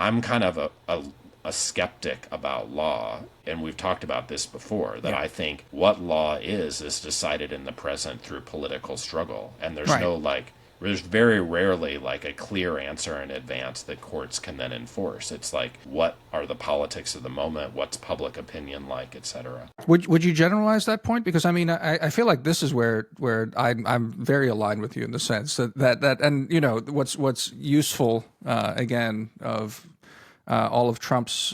I'm kind of a skeptic about law, and we've talked about this before, that Yeah. I think what law is decided in the present through political struggle. And there's Right. no like, there's very rarely like a clear answer in advance that courts can then enforce. It's like, what are the politics of the moment? What's public opinion like, etc. Would you generalize that point? Because I mean, I feel like this is where I'm very aligned with you in the sense that and you know what's useful again of all of Trump's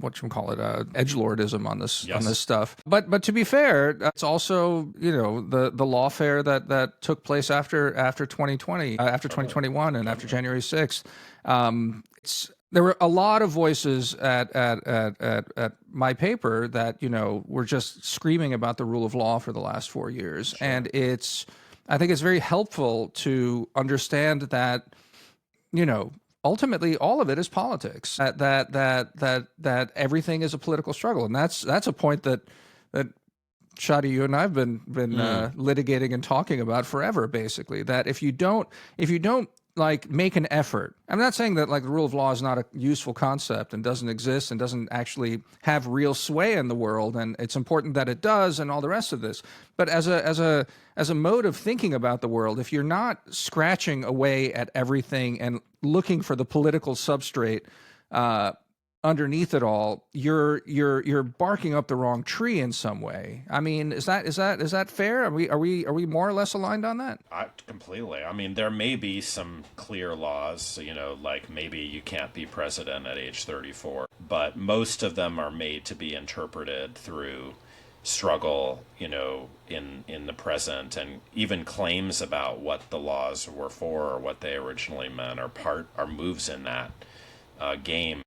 what you call it edgelordism on this Yes. stuff. But to be fair, it's also you know the lawfare that took place after 2020, after Totally. 2021, and after Totally. January 6th. It's there were a lot of voices at my paper that you know were just screaming about the rule of law for the last 4 years, Sure. and I think it's very helpful to understand that you know ultimately all of it is politics, that everything is a political struggle, and that's a point that Shadi, you and I've been Mm. litigating and talking about forever. Basically, that if you don't like make an effort, I'm not saying that like the rule of law is not a useful concept and doesn't exist and doesn't actually have real sway in the world, and it's important that it does, and all the rest of this. But as a mode of thinking about the world, if you're not scratching away at everything and looking for the political substrate uh, underneath it all, you're barking up the wrong tree in some way. I mean, is that fair? Are we more or less aligned on that? Completely. I mean, there may be some clear laws, like maybe you can't be president at age 34, but most of them are made to be interpreted through struggle, in the present, and even claims about what the laws were for or what they originally meant are moves in that game.